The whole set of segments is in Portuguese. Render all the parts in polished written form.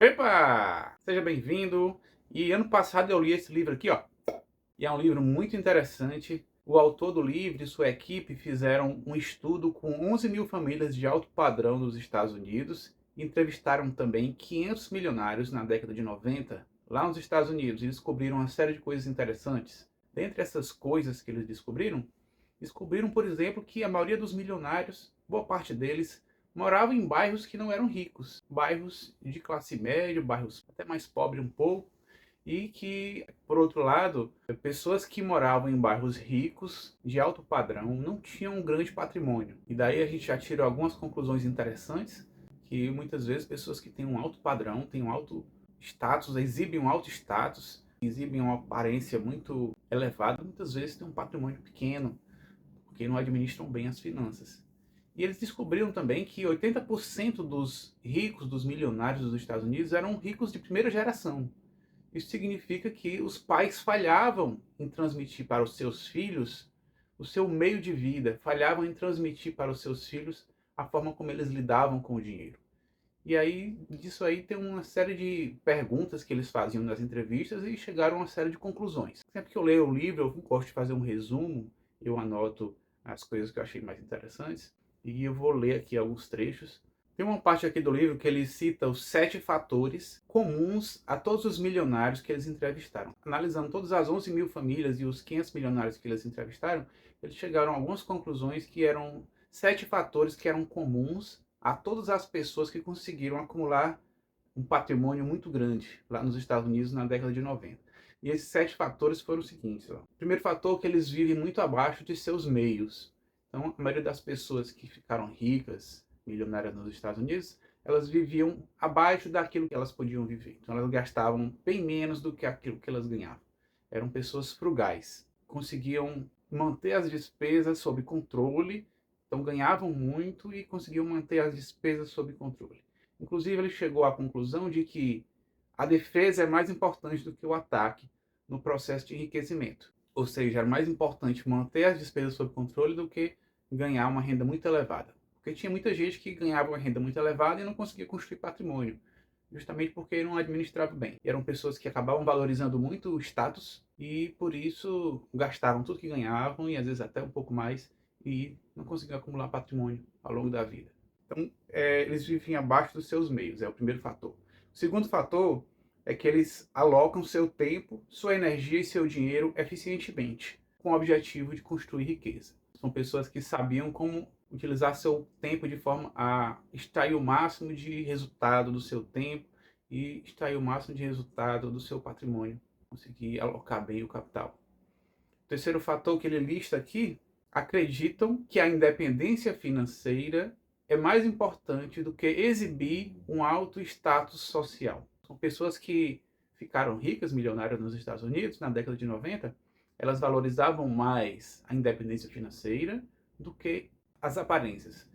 Epa! Seja bem-vindo. E ano passado eu li esse livro aqui, ó. E é um livro muito interessante. O autor do livro e sua equipe fizeram um estudo com 11 mil famílias de alto padrão dos Estados Unidos. Entrevistaram também 500 milionários na década de 90, lá nos Estados Unidos, e descobriram uma série de coisas interessantes. Dentre essas coisas que eles descobriram, por exemplo, que a maioria dos milionários, boa parte deles, moravam em bairros que não eram ricos, bairros de classe média, bairros até mais pobres um pouco, e que, por outro lado, pessoas que moravam em bairros ricos, de alto padrão, não tinham um grande patrimônio. E daí a gente já tira algumas conclusões interessantes, que muitas vezes pessoas que têm um alto padrão, têm um alto status, exibem um alto status, exibem uma aparência muito elevada, muitas vezes têm um patrimônio pequeno, porque não administram bem as finanças. E eles descobriram também que 80% dos ricos, dos milionários dos Estados Unidos, eram ricos de primeira geração. Isso significa que os pais falhavam em transmitir para os seus filhos o seu meio de vida, falhavam em transmitir para os seus filhos a forma como eles lidavam com o dinheiro. E aí, disso aí tem uma série de perguntas que eles faziam nas entrevistas e chegaram a uma série de conclusões. Sempre que eu leio o livro, eu gosto de fazer um resumo, eu anoto as coisas que eu achei mais interessantes e eu vou ler aqui alguns trechos. Tem uma parte aqui do livro que ele cita os 7 fatores comuns a todos os milionários que eles entrevistaram. Analisando todas as 11 mil famílias e os 500 milionários que eles entrevistaram, eles chegaram a algumas conclusões que eram 7 fatores que eram comuns a todas as pessoas que conseguiram acumular um patrimônio muito grande lá nos Estados Unidos na década de 90. E esses 7 fatores foram os seguintes. Ó. Primeiro fator, que eles vivem muito abaixo de seus meios. Então, a maioria das pessoas que ficaram ricas, milionárias nos Estados Unidos, elas viviam abaixo daquilo que elas podiam viver. Então, elas gastavam bem menos do que aquilo que elas ganhavam. Eram pessoas frugais. Conseguiam manter as despesas sob controle. Então ganhavam muito e conseguiam manter as despesas sob controle. Inclusive, ele chegou à conclusão de que a defesa é mais importante do que o ataque no processo de enriquecimento. Ou seja, era mais importante manter as despesas sob controle do que ganhar uma renda muito elevada. Porque tinha muita gente que ganhava uma renda muito elevada e não conseguia construir patrimônio, justamente porque não administrava bem. E eram pessoas que acabavam valorizando muito o status e, por isso, gastavam tudo que ganhavam e, às vezes, até um pouco mais, e não conseguiam acumular patrimônio ao longo da vida. Então, eles vivem abaixo dos seus meios, é o primeiro fator. O segundo fator é que eles alocam seu tempo, sua energia e seu dinheiro eficientemente, com o objetivo de construir riqueza. São pessoas que sabiam como utilizar seu tempo de forma a extrair o máximo de resultado do seu tempo e extrair o máximo de resultado do seu patrimônio, conseguir alocar bem o capital. O terceiro fator que ele lista aqui, acreditam que a independência financeira é mais importante do que exibir um alto status social. São pessoas que ficaram ricas, milionárias nos Estados Unidos na década de 90, elas valorizavam mais a independência financeira do que as aparências.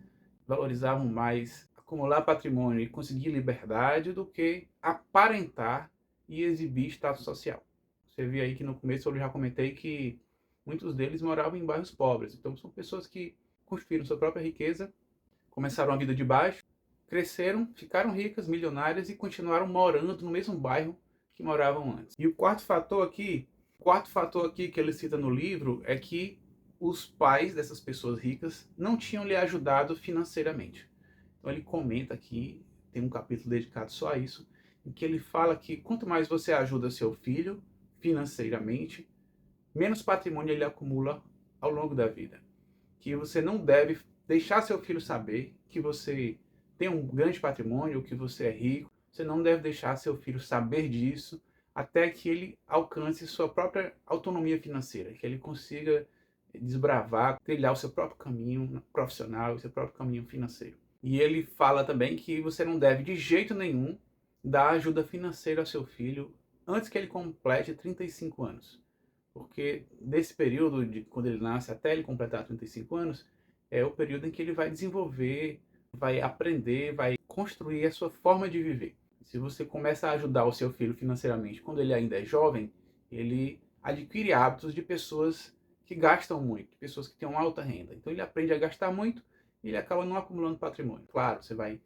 Valorizavam mais acumular patrimônio e conseguir liberdade do que aparentar e exibir status social. Você viu aí que no começo eu já comentei que muitos deles moravam em bairros pobres. Então são pessoas que construíram sua própria riqueza, começaram a vida de baixo, cresceram, ficaram ricas, milionárias e continuaram morando no mesmo bairro que moravam antes. E o quarto fator aqui que ele cita no livro é que os pais dessas pessoas ricas não tinham lhe ajudado financeiramente. Então ele comenta aqui, tem um capítulo dedicado só a isso, em que ele fala que quanto mais você ajuda seu filho financeiramente, menos patrimônio ele acumula ao longo da vida. Que você não deve deixar seu filho saber que você tem um grande patrimônio, que você é rico. Você não deve deixar seu filho saber disso até que ele alcance sua própria autonomia financeira, que ele consiga desbravar, trilhar o seu próprio caminho profissional, o seu próprio caminho financeiro. E ele fala também que você não deve de jeito nenhum dar ajuda financeira ao seu filho antes que ele complete 35 anos. Porque desse período, de quando ele nasce até ele completar 35 anos, é o período em que ele vai desenvolver, vai aprender, vai construir a sua forma de viver. Se você começa a ajudar o seu filho financeiramente quando ele ainda é jovem, ele adquire hábitos de pessoas que gastam muito, pessoas que têm uma alta renda. Então ele aprende a gastar muito e ele acaba não acumulando patrimônio. Claro, você vai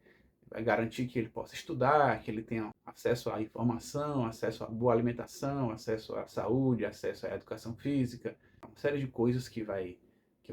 vai garantir que ele possa estudar, que ele tenha acesso à informação, acesso à boa alimentação, acesso à saúde, acesso à educação física, uma série de coisas que vai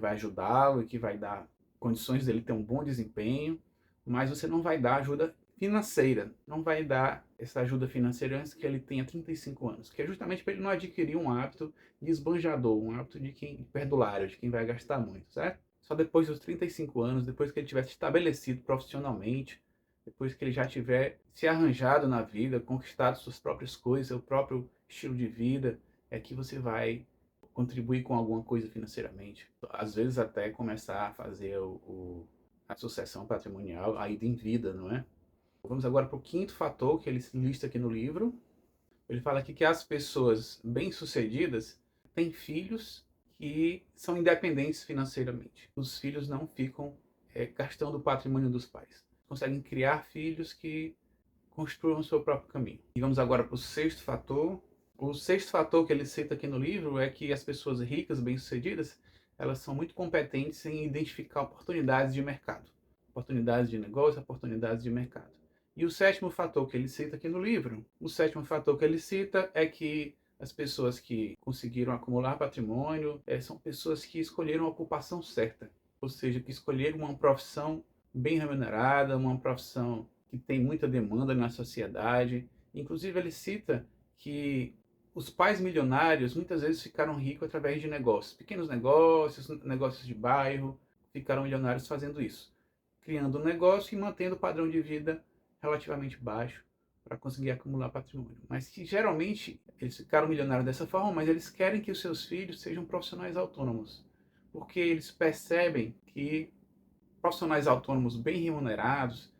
ajudá-lo e que vai dar condições dele ter um bom desempenho, mas você não vai dar ajuda financeira, não vai dar essa ajuda financeira antes que ele tenha 35 anos, que é justamente para ele não adquirir um hábito de esbanjador, um hábito de quem perdulário, de quem vai gastar muito, certo? Só depois dos 35 anos, depois que ele tiver se estabelecido profissionalmente, depois que ele já tiver se arranjado na vida, conquistado suas próprias coisas, seu próprio estilo de vida, é que você vai contribuir com alguma coisa financeiramente. Às vezes até começar a fazer a sucessão patrimonial ainda em vida, não é? Vamos agora para o quinto fator que ele lista aqui no livro. Ele fala aqui que as pessoas bem-sucedidas têm filhos que são independentes financeiramente. Os filhos não ficam gastando o patrimônio dos pais. Conseguem criar filhos que construam o seu próprio caminho. E vamos agora para o sexto fator. O sexto fator que ele cita aqui no livro é que as pessoas ricas, bem-sucedidas, elas são muito competentes em identificar oportunidades de mercado. Oportunidades de negócio, oportunidades de mercado. E o sétimo fator que ele cita aqui no livro, o sétimo fator que ele cita é que as pessoas que conseguiram acumular patrimônio são pessoas que escolheram a ocupação certa, ou seja, que escolheram uma profissão bem remunerada, uma profissão que tem muita demanda na sociedade. Inclusive ele cita que os pais milionários muitas vezes ficaram ricos através de negócios, pequenos negócios, negócios de bairro, ficaram milionários fazendo isso, criando um negócio e mantendo o padrão de vida relativamente baixo para conseguir acumular patrimônio. Mas que geralmente eles ficaram milionários dessa forma, mas eles querem que os seus filhos sejam profissionais autônomos, porque eles percebem que profissionais autônomos bem remunerados,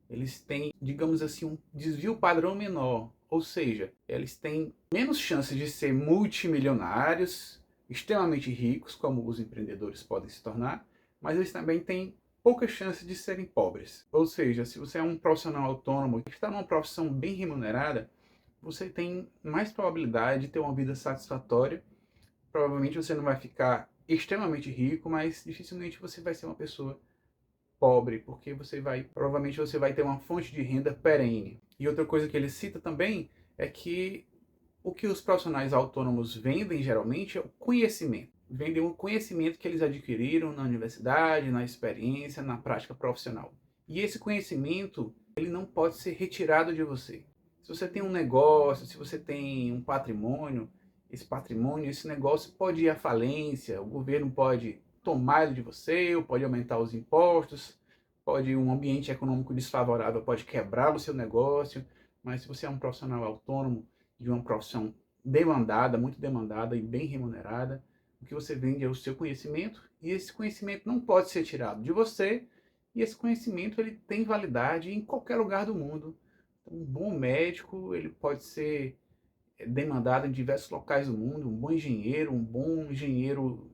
eles têm, digamos assim, um desvio padrão menor, ou seja, eles têm menos chances de ser multimilionários, extremamente ricos, como os empreendedores podem se tornar, mas eles também têm poucas chances de serem pobres. Ou seja, se você é um profissional autônomo que está numa profissão bem remunerada, você tem mais probabilidade de ter uma vida satisfatória. Provavelmente você não vai ficar extremamente rico, mas dificilmente você vai ser uma pessoa pobre, porque provavelmente você vai ter uma fonte de renda perene. E outra coisa que ele cita também é que o que os profissionais autônomos vendem geralmente é o conhecimento. Vendem o conhecimento que eles adquiriram na universidade, na experiência, na prática profissional. E esse conhecimento, ele não pode ser retirado de você. Se você tem um negócio, se você tem um patrimônio, esse negócio pode ir à falência, o governo pode tomar ele de você, ou pode aumentar os impostos, um ambiente econômico desfavorável pode quebrar o seu negócio, mas se você é um profissional autônomo, de uma profissão demandada, muito demandada e bem remunerada, o que você vende é o seu conhecimento, e esse conhecimento não pode ser tirado de você, e esse conhecimento ele tem validade em qualquer lugar do mundo. Então, um bom médico ele pode ser demandado em diversos locais do mundo, um bom engenheiro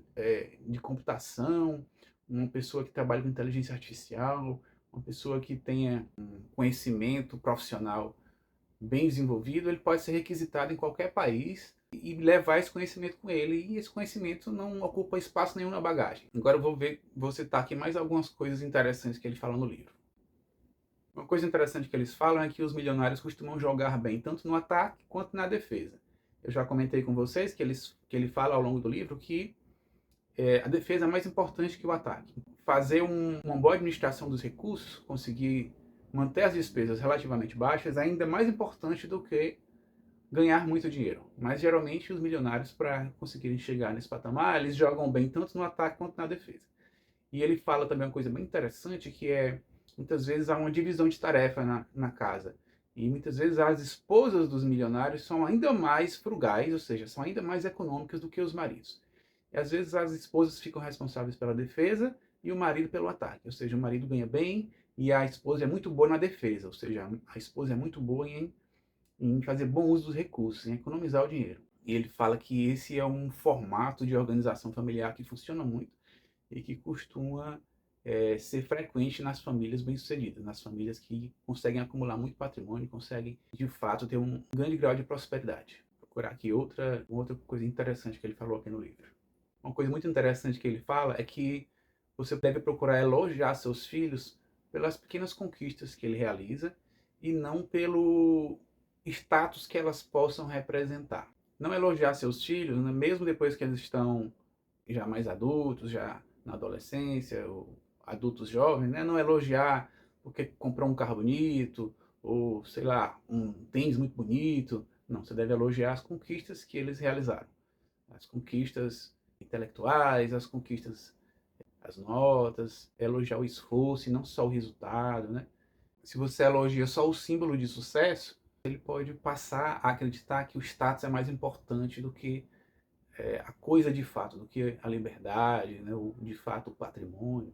de computação, uma pessoa que trabalha com inteligência artificial, uma pessoa que tenha um conhecimento profissional bem desenvolvido, ele pode ser requisitado em qualquer país e levar esse conhecimento com ele, e esse conhecimento não ocupa espaço nenhum na bagagem. Agora eu vou citar aqui mais algumas coisas interessantes que ele fala no livro. Uma coisa interessante que eles falam é que os milionários costumam jogar bem tanto no ataque quanto na defesa. Eu já comentei com vocês que ele fala ao longo do livro que a defesa é mais importante que o ataque. Fazer uma boa administração dos recursos, conseguir manter as despesas relativamente baixas, é ainda mais importante do que ganhar muito dinheiro. Mas geralmente os milionários, para conseguirem chegar nesse patamar, eles jogam bem tanto no ataque quanto na defesa. E ele fala também uma coisa bem interessante, que é, muitas vezes há uma divisão de tarefa na casa. E muitas vezes as esposas dos milionários são ainda mais frugais, ou seja, são ainda mais econômicas do que os maridos. E às vezes as esposas ficam responsáveis pela defesa e o marido pelo ataque. Ou seja, o marido ganha bem e a esposa é muito boa na defesa. Ou seja, a esposa é muito boa em fazer bom uso dos recursos, em economizar o dinheiro. E ele fala que esse é um formato de organização familiar que funciona muito e que costuma ser frequente nas famílias bem-sucedidas, nas famílias que conseguem acumular muito patrimônio, conseguem, de fato, ter um grande grau de prosperidade. Vou procurar aqui outra coisa interessante que ele falou aqui no livro. Uma coisa muito interessante que ele fala é que você deve procurar elogiar seus filhos pelas pequenas conquistas que ele realiza e não pelo status que elas possam representar. Não elogiar seus filhos, né, mesmo depois que eles estão já mais adultos, já na adolescência, ou adultos jovens, né? Não elogiar porque comprou um carro bonito, ou sei lá, um tênis muito bonito. Não, você deve elogiar as conquistas que eles realizaram. As conquistas intelectuais, as conquistas, as notas, elogiar o esforço e não só o resultado, né? Se você elogia só o símbolo de sucesso, ele pode passar a acreditar que o status é mais importante do que a coisa de fato, do que a liberdade, né, ou de fato o patrimônio.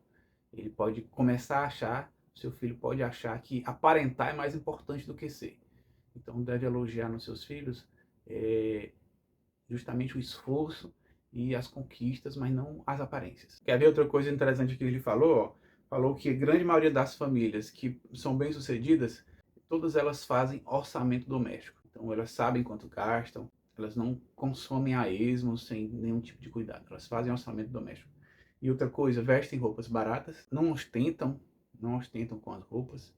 Ele pode começar a achar, seu filho pode achar que aparentar é mais importante do que ser. Então deve elogiar nos seus filhos justamente o esforço e as conquistas, mas não as aparências. Quer ver outra coisa interessante que ele falou? Ó? Falou que a grande maioria das famílias que são bem-sucedidas, todas elas fazem orçamento doméstico. Então elas sabem quanto gastam, elas não consomem a esmo sem nenhum tipo de cuidado. Elas fazem orçamento doméstico. E outra coisa, vestem roupas baratas, não ostentam com as roupas,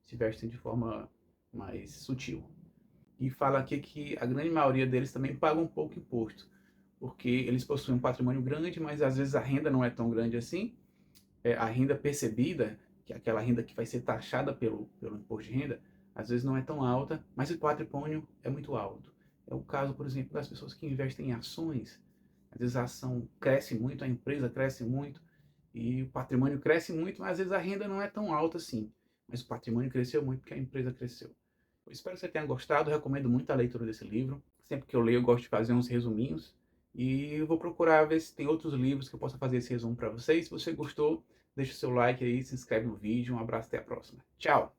se vestem de forma mais sutil. E fala aqui que a grande maioria deles também paga um pouco imposto, porque eles possuem um patrimônio grande, mas às vezes a renda não é tão grande assim. A renda percebida, que é aquela renda que vai ser taxada pelo imposto de renda, às vezes não é tão alta, mas o patrimônio é muito alto. É o caso, por exemplo, das pessoas que investem em ações. Às vezes a ação cresce muito, a empresa cresce muito, e o patrimônio cresce muito, mas às vezes a renda não é tão alta assim. Mas o patrimônio cresceu muito porque a empresa cresceu. Eu espero que você tenha gostado, eu recomendo muito a leitura desse livro. Sempre que eu leio, eu gosto de fazer uns resuminhos. E eu vou procurar ver se tem outros livros que eu possa fazer esse resumo para vocês. Se você gostou, deixa o seu like aí, se inscreve no vídeo. Um abraço, até a próxima. Tchau!